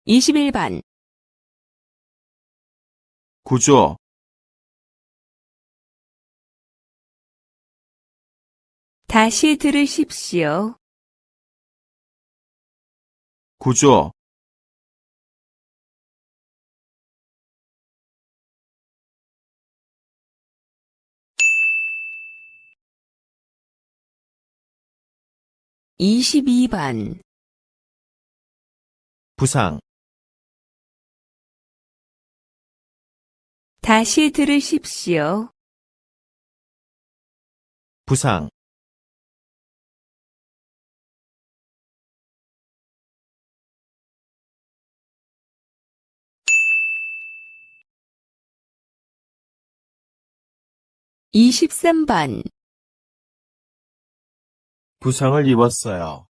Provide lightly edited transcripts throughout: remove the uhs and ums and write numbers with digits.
21번. 구조, 다시 들으십시오. 구조, 22번. 부상, 다시 들으십시오. 부상, 23번. 부상을 입었어요.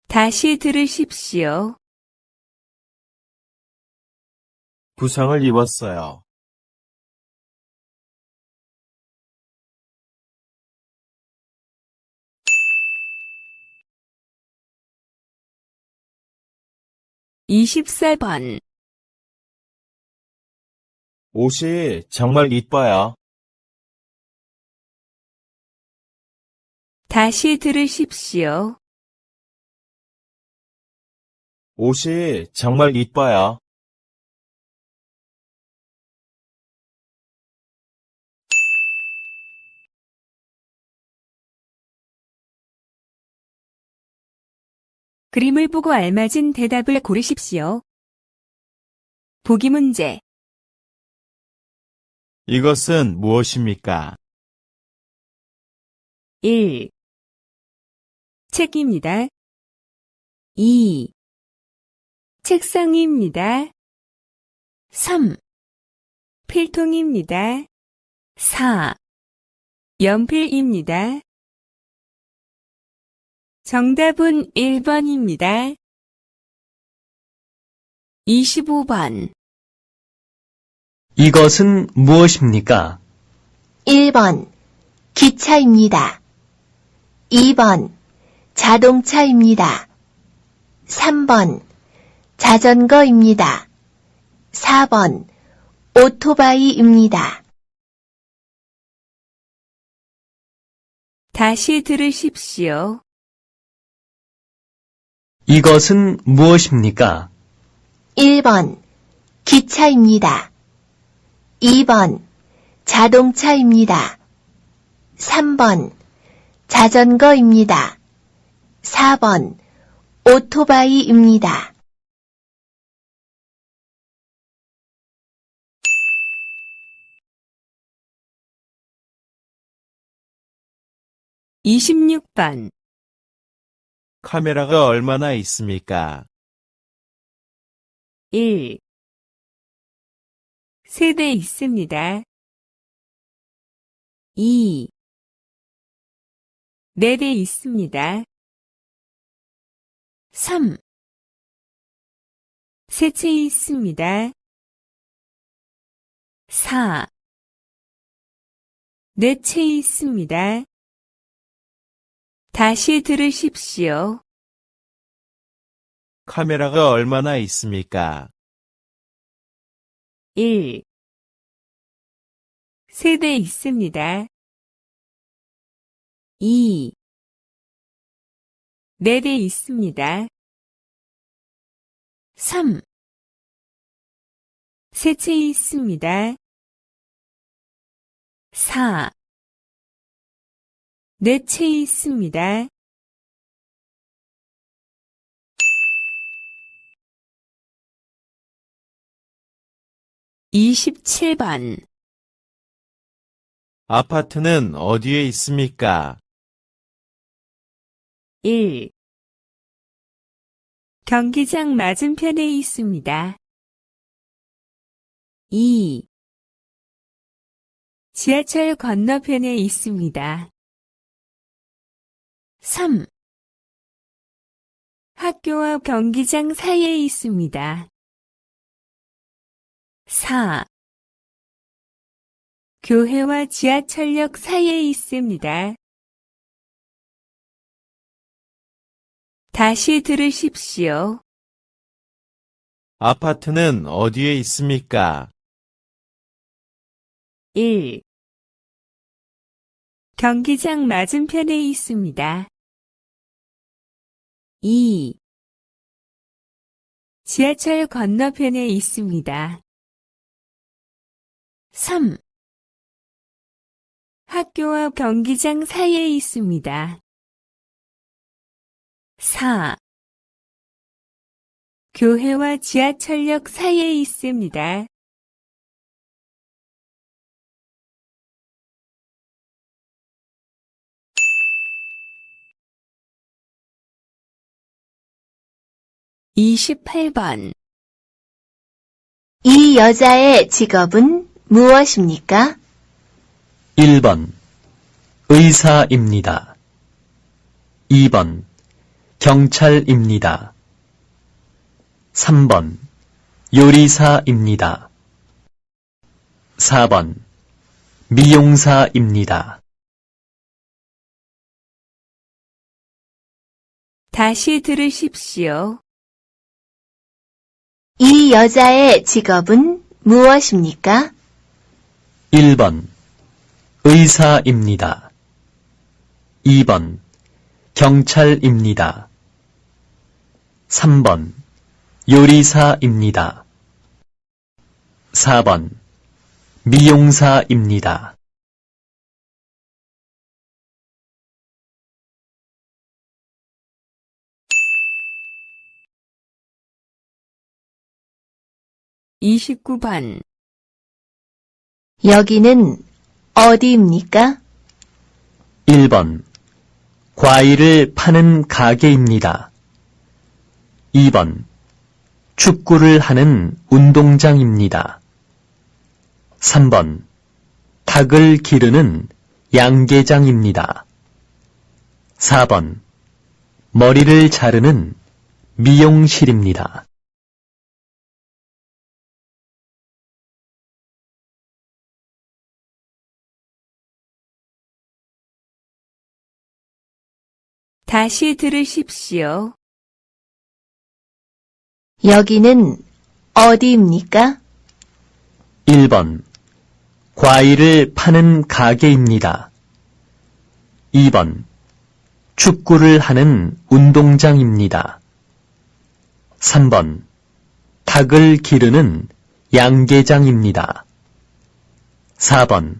다시 들으십시오. 부상을 입었어요. 24번. 옷이 정말 이뻐요. 다시 들으십시오. 옷이 정말 이뻐요. '그림을 보고 알맞은 대답을 고르십시오. 보기 문제. 이것은 무엇입니까? 1. 책입니다. 2. 책상입니다. 3. 필통입니다. 4. 연필입니다. 정답은 1번입니다. 25번. 이것은 무엇입니까? 1번 기차입니다. 2번 자동차입니다. 3번 자전거입니다. 4번 오토바이입니다. 다시 들으십시오. 이것은 무엇입니까? 1번 기차입니다. 2번 자동차입니다. 3번 자전거입니다. 4번 오토바이입니다. 26번. 카메라가 얼마나 있습니까? 1. 3대 있습니다. 2. 4대 있습니다. 3. 3채 있습니다. 4. 4채 있습니다. 다시 들으십시오. 카메라가 얼마나 있습니까? 1. 3대 있습니다. 2. 4대 있습니다. 3. 3채 있습니다. 4. 4채 있습니다. 27번. 아파트는 어디에 있습니까? 1. 경기장 맞은편에 있습니다. 2. 지하철 건너편에 있습니다. 3. 학교와 경기장 사이에 있습니다. 4. 교회와 지하철역 사이에 있습니다. 다시 들으십시오. 아파트는 어디에 있습니까? 1. 경기장 맞은편에 있습니다. 2. 지하철 건너편에 있습니다. 3. 학교와 경기장 사이에 있습니다. 4. 교회와 지하철역 사이에 있습니다. (28번) 이 여자의 직업은 무엇입니까? 1번 의사입니다. 2번 경찰입니다. 3번 요리사입니다. 4번 미용사입니다. 다시 들으십시오. 이 여자의 직업은 무엇입니까? 1번 의사입니다. 2번 경찰입니다. 3번 요리사입니다. 4번 미용사입니다. (29번) 여기는 어디입니까? 1번 과일을 파는 가게입니다. 2번 축구를 하는 운동장입니다. 3번 닭을 기르는 양계장입니다. 4번 머리를 자르는 미용실입니다. 다시 들으십시오. 여기는 어디입니까? 1번 과일을 파는 가게입니다. 2번 축구를 하는 운동장입니다. 3번 닭을 기르는 양계장입니다. 4번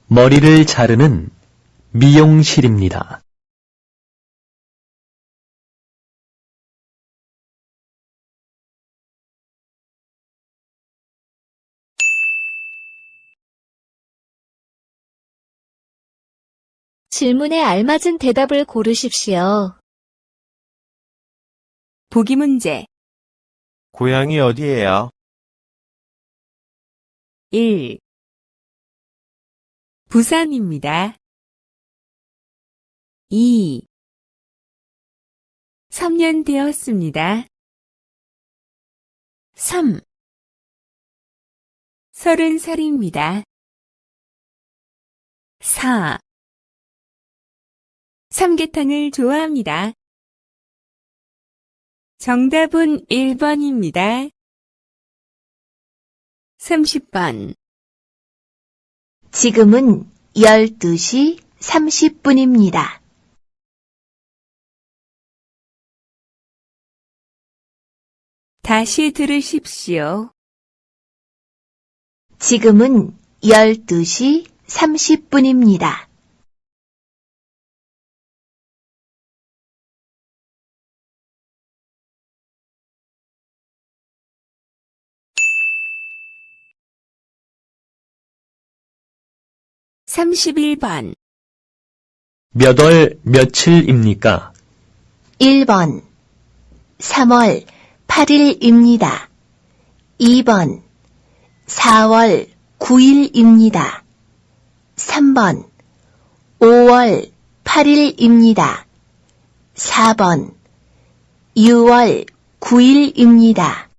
머리를 자르는 미용실입니다. 질문에 알맞은 대답을 고르십시오. 보기 문제 고향이 어디예요? 1. 부산입니다. 2. 3년 되었습니다. 3. 30살입니다. 4. 삼계탕을 좋아합니다. 정답은 1번입니다. 30번 지금은 12시 30분입니다. 다시 들으십시오. 지금은 12시 30분입니다. (31번) 몇 월 며칠입니까? 1번 3월 8일입니다. 2번 4월 9일입니다. 3번 5월 8일입니다. 4번 6월 9일입니다.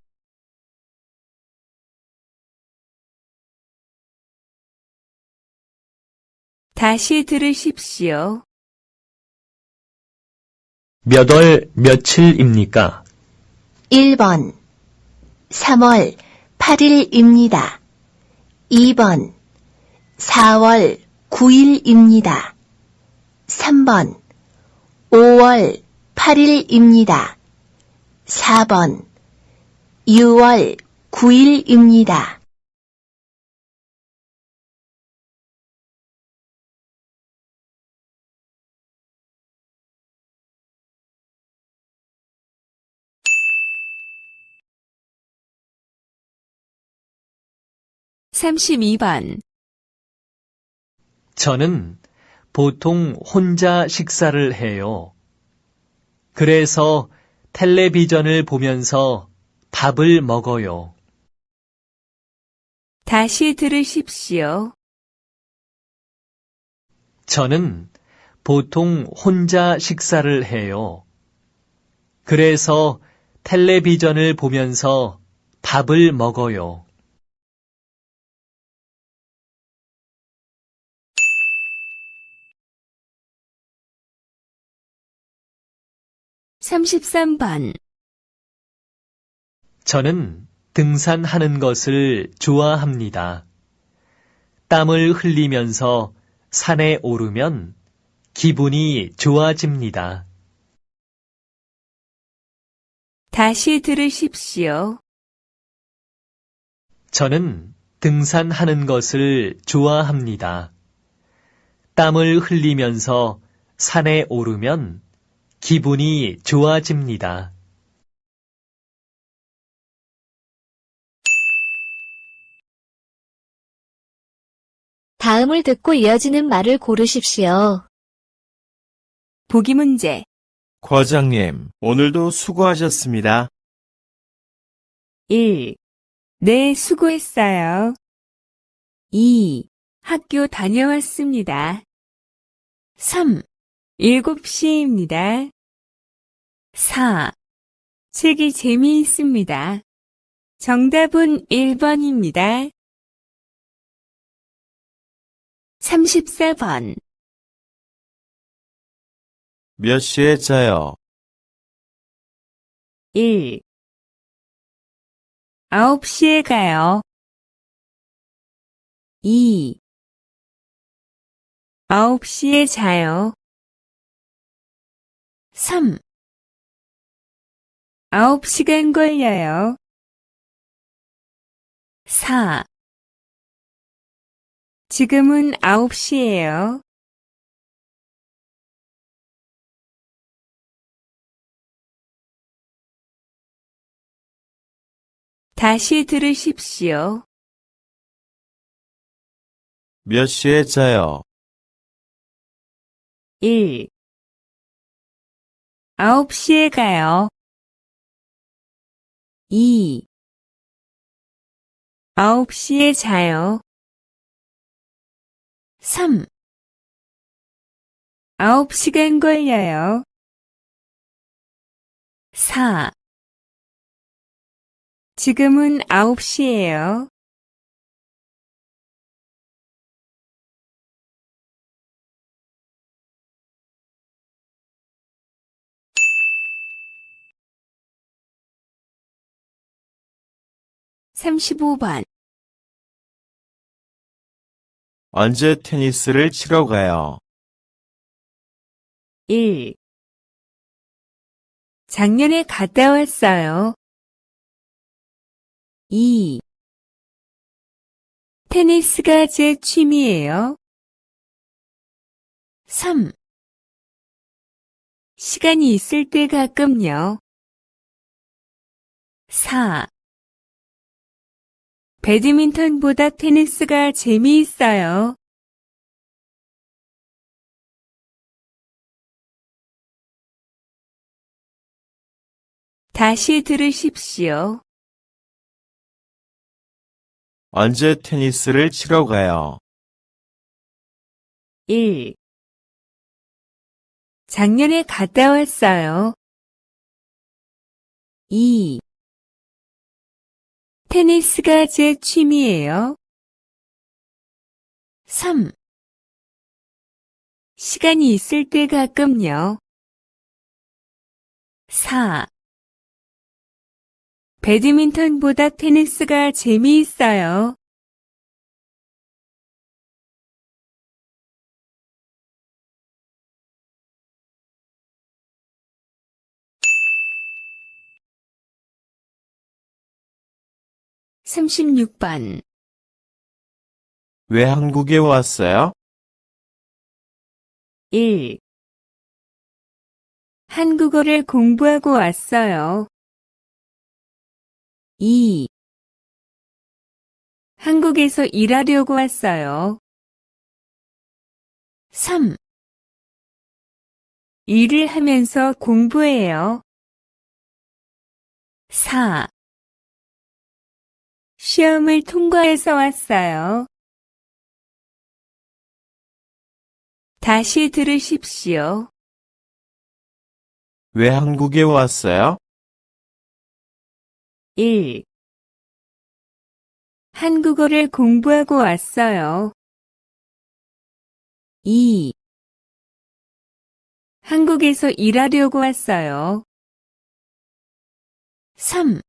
다시 들으십시오. 몇 월 며칠입니까? 1번 3월 8일입니다. 2번 4월 9일입니다. 3번 5월 8일입니다. 4번 6월 9일입니다. 삼십이 번 저는 보통 혼자 식사를 해요. 그래서 텔레비전을 보면서 밥을 먹어요. 다시 들으십시오. 저는 보통 혼자 식사를 해요. 그래서 텔레비전을 보면서 밥을 먹어요. 삼십삼 번 저는 등산하는 것을 좋아합니다. 땀을 흘리면서 산에 오르면 기분이 좋아집니다. 다시 들으십시오. 저는 등산하는 것을 좋아합니다. 땀을 흘리면서 산에 오르면 기분이 좋아집니다. 다음을 듣고 이어지는 말을 고르십시오. 보기 문제. 과장님, 오늘도 수고하셨습니다. 1. 네, 수고했어요. 2. 학교 다녀왔습니다. 3. 7시입니다. 4. 책이 재미있습니다. 정답은 1번입니다. 34번. 몇 시에 자요? 1. 9시에 가요. 2. 9시에 자요. 3. 9시간 걸려요. 4. 지금은 9시예요. 다시 들으십시오. 몇 시에 자요? 1. 9시에 가요. 2. 9시에 자요. 3. 9시간 걸려요. 4. 지금은 9시예요. 삼십오 번. 언제 테니스를 치러 가요? 1. 작년에 갔다 왔어요. 2. 테니스가 제 취미예요. 3. 시간이 있을 때 가끔요. 4. 배드민턴보다 테니스가 재미있어요. 다시 들으십시오. 언제 테니스를 치러 가요? 1. 작년에 갔다 왔어요. 2. 테니스가 제 취미예요. 3. 시간이 있을 때 가끔요. 4. 배드민턴보다 테니스가 재미있어요. 36번. 왜 한국에 왔어요? 1. 한국어를 공부하고 왔어요. 2. 한국에서 일하려고 왔어요. 3. 일을 하면서 공부해요. 4. 시험을 통과해서 왔어요. 다시 들으십시오. 왜 한국에 왔어요? 1. 한국어를 공부하고 왔어요. 2. 한국에서 일하려고 왔어요. 3.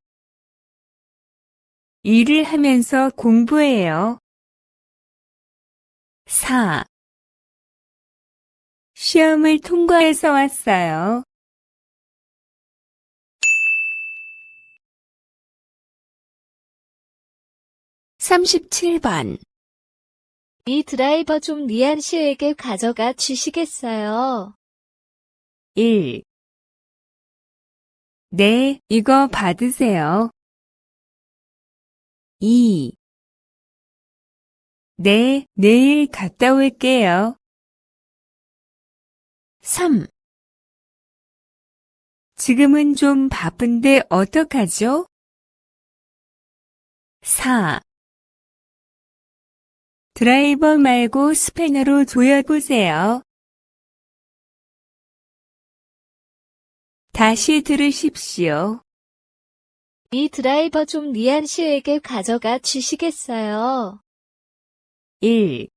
일을 하면서 공부해요. 4. 시험을 통과해서 왔어요. 37번. 이 드라이버 좀 리안 씨에게 가져가 주시겠어요? 1. 네, 이거 받으세요. 2. 네, 내일 갔다 올게요. 3. 지금은 좀 바쁜데 어떡하죠? 4. 드라이버 말고 스패너로 조여보세요. 다시 들으십시오. 이 드라이버 좀 리안 씨에게 가져가 주시겠어요? 1.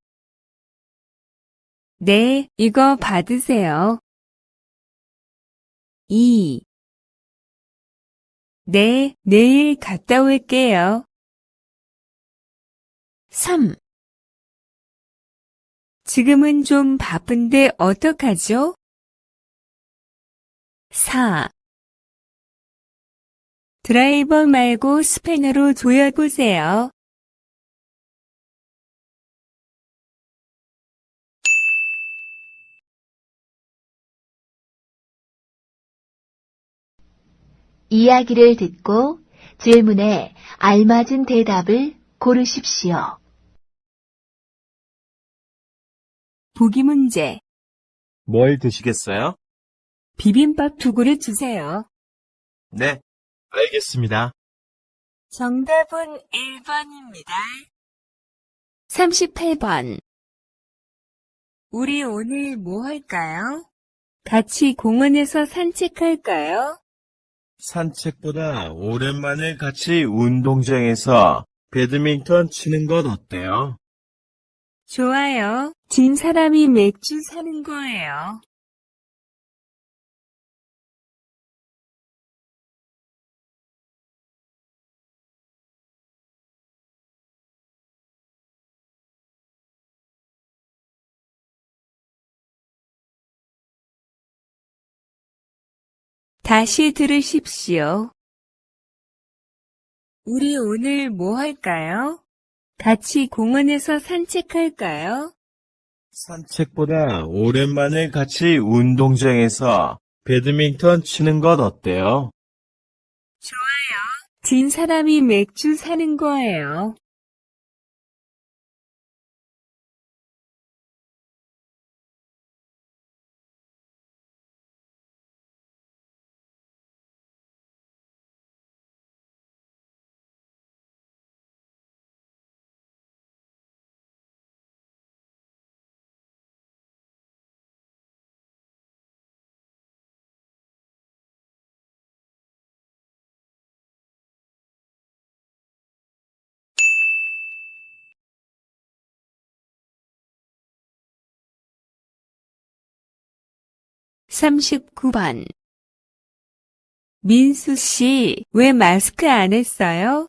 네, 이거 받으세요. 2. 네, 내일 갔다 올게요. 3. 지금은 좀 바쁜데 어떡하죠? 4. 드라이버 말고 스패너로 조여보세요. 이야기를 듣고 질문에 알맞은 대답을 고르십시오. 보기 문제. 뭘 드시겠어요? 비빔밥 2그릇 주세요. 네, 알겠습니다. 정답은 1번입니다. 38번. 우리 오늘 뭐 할까요? 같이 공원에서 산책할까요? 산책보다 오랜만에 같이 운동장에서 배드민턴 치는 것 어때요? 좋아요. 진 사람이 맥주 사는 거예요. 다시 들으십시오. 우리 오늘 뭐 할까요? 같이 공원에서 산책할까요? 산책보다 오랜만에 같이 운동장에서 배드민턴 치는 것 어때요? 진 사람이 맥주 사는 거예요. (39번) 민수 씨, 왜 마스크 안 했어요?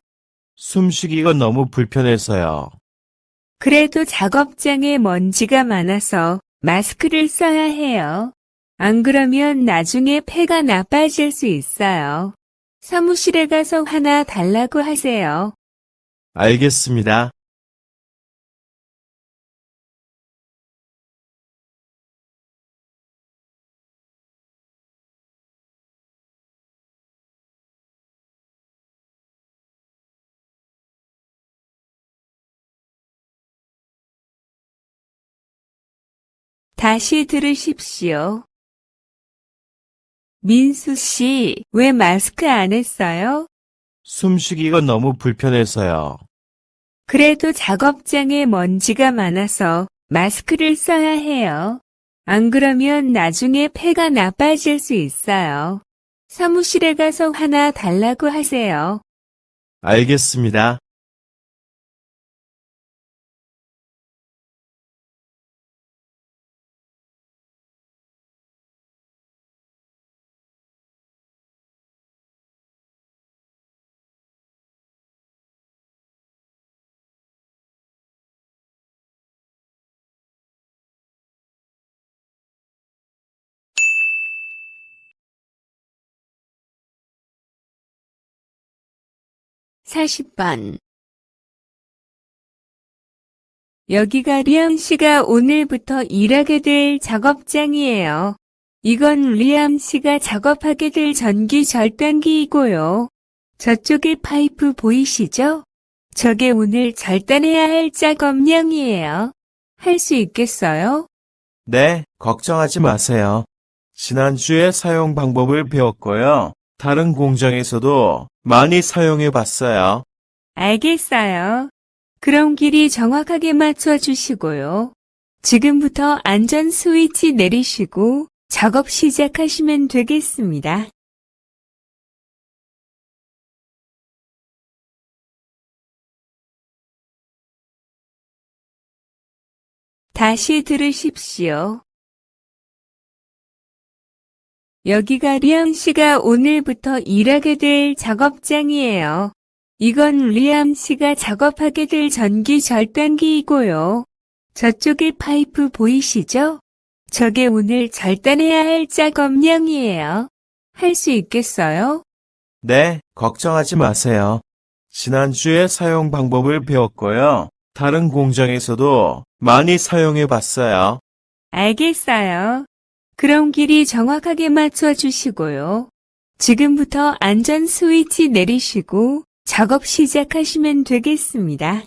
숨쉬기가 너무 불편해서요. 그래도 작업장에 먼지가 많아서 마스크를 써야 해요. 안 그러면 나중에 폐가 나빠질 수 있어요. 사무실에 가서 하나 달라고 하세요. 알겠습니다. 다시 들으십시오. 민수 씨, 왜 마스크 안 했어요? 숨쉬기가 너무 불편해서요. 그래도 작업장에 먼지가 많아서 마스크를 써야 해요. 안 그러면 나중에 폐가 나빠질 수 있어요. 사무실에 가서 하나 달라고 하세요. 알겠습니다. 사십 번 여기가 리암 씨가 오늘부터 일하게 될 작업장이에요. 이건 리암 씨가 작업하게 될 전기 절단기이고요. 저쪽에 파이프 보이시죠? 저게 오늘 절단해야 할 작업량이에요. 할 수 있겠어요? 네, 걱정하지 마세요. 지난주에 사용 방법을 배웠고요. 다른 공장에서도 많이 사용해 봤어요. 알겠어요. 그럼 길이 정확하게 맞춰 주시고요. 지금부터 안전 스위치 내리시고 작업 시작하시면 되겠습니다. 다시 들으십시오. 여기가 리암 씨가 오늘부터 일하게 될 작업장이에요. 이건 리암 씨가 작업하게 될 전기 절단기이고요. 저쪽에 파이프 보이시죠? 저게 오늘 절단해야 할 작업량이에요. 할 수 있겠어요? 네, 걱정하지 마세요. 지난주에 사용 방법을 배웠고요. 다른 공장에서도 많이 사용해 봤어요. 알겠어요. 그럼 길이 정확하게 맞춰 주시고요. 지금부터 안전 스위치 내리시고 작업 시작하시면 되겠습니다.